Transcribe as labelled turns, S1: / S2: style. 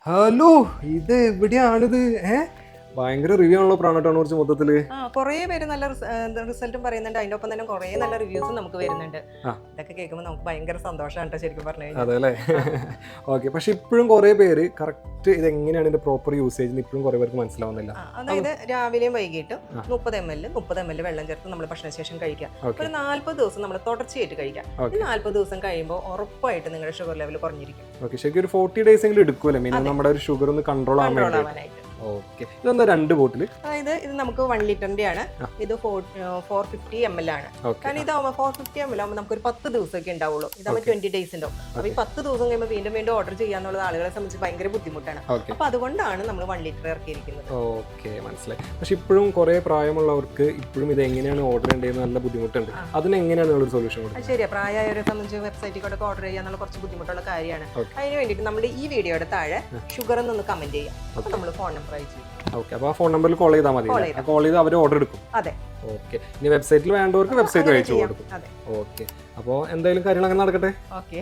S1: Hello, ഇത് എവിടെയാണിത്? ഭയങ്കര review ആണല്ലോ പ്രാണട്ടോണെ കുറിച്ച് മൊത്തത്തില്.
S2: കുറേ പേര് നല്ല റിസൾട്ടും പറയുന്നുണ്ട്. അതിന്റെ ഒപ്പം തന്നെ കുറേ നല്ല റിവ്യൂസും നമുക്ക് വരുന്നുണ്ട്. ഇതൊക്കെ കേൾക്കുമ്പോൾ നമുക്ക് ഭയങ്കര സന്തോഷമാണ് കേട്ടോ, ശരിക്കും പറഞ്ഞു കഴിഞ്ഞാൽ.
S1: അതെ അല്ലേ? ഓക്കെ. പക്ഷെ ഇപ്പോഴും കുറേ പേര് കറക്റ്റ് ഇത് എങ്ങനെയാണ് ഇതിന്റെ പ്രോപ്പർ യൂസേജ് ഇപ്പോഴും കുറേ പേർക്ക് മനസ്സിലാവുന്നില്ല.
S2: അതായത് രാവിലെയും വൈകിട്ടും 30 ml വെള്ളം ചേർത്ത് നമ്മൾ ഭക്ഷണശേഷം കഴിക്കാം. ഒരു 40 ദിവസം നമ്മൾ തുടർച്ചയായിട്ട് കഴിക്കാം. ഈ 40 ദിവസം കഴിയുമ്പോൾ ഉറപ്പായിട്ട് നിങ്ങളുടെ ഷുഗർ ലെവൽ കുറഞ്ഞിരിക്കും.
S1: ഓക്കെ. ശരിക്കും ഒരു 40 days എങ്കിലും എടുക്കുമല്ലേ മിനിമം നമ്മുടെ ഒരു ഷുഗർ ഒന്ന് കൺട്രോൾ ആവാനായിട്ട്? ഓക്കെ. ഇതെന്താ 2 ബോട്ടിൽ?
S2: അതായത് ഇത് നമുക്ക് 1 ലിറ്ററിന്റെ ആണ്. ഇത് 450 ml ആണ്. കാരണം ഇതാവുമ്പോൾ 450 ml ആകുമ്പോൾ നമുക്ക് ഒരു 10 ദിവസമൊക്കെ ഉണ്ടാവുള്ളൂ. ഇതാകുമ്പോൾ 20 days ഉണ്ടാവും. അപ്പൊ ഈ 10 ദിവസം കഴിയുമ്പോൾ വീണ്ടും വീണ്ടും ഓർഡർ ചെയ്യാന്നുള്ളത് ആളുകളെ സംബന്ധിച്ച് ഭയങ്കര ബുദ്ധിമുട്ടാണ്. അപ്പൊ അതുകൊണ്ടാണ് നമ്മൾ 1 ലിറ്റർ ഇറക്കിയിരിക്കുന്നത്.
S1: ഓക്കെ, മനസ്സിലായി. പക്ഷെ ഇപ്പോഴും കുറെ പ്രായമുള്ളവർക്ക് ഇപ്പോഴും ഇത് എങ്ങനെയാണ് ഓർഡർ ചെയ്യേണ്ടത് നല്ല ബുദ്ധിമുട്ടുണ്ട്. അതിനെങ്ങനെയാണ് ഒരു സൊല്യൂഷൻ കൊടുക്കുന്നത്?
S2: ശരിയാ, പ്രായമായവരെ സംബന്ധിച്ച് വെബ്സൈറ്റിൽ കൂടെ ഓർഡർ ചെയ്യാന്നുള്ള കുറച്ച് ബുദ്ധിമുട്ടുള്ള കാര്യമാണ്. അതിന് വേണ്ടിയിട്ട് നമ്മുടെ ഈ വീഡിയോയുടെ താഴെ ഷുഗർ എന്നൊന്ന് കമന്റ് ചെയ്യാം. അപ്പൊ നമ്മൾ ഫോൺ നമ്പർ അയച്ചു.
S1: ഓക്കെ. അപ്പോൾ ആ ഫോൺ നമ്പറിൽ കോൾ ചെയ്താൽ മതി. കോൾ ചെയ്ത് അവർ ഓർഡർ എടുക്കും.
S2: അതെ.
S1: ഓക്കെ. ഇനി വെബ്സൈറ്റിൽ വേണ്ടവർക്ക് വെബ്സൈറ്റ് അയച്ചു കൊടുക്കും. ഓക്കെ. അപ്പോൾ എന്തായാലും കാര്യങ്ങൾ അങ്ങനെ നടക്കട്ടെ.
S2: ഓക്കെ.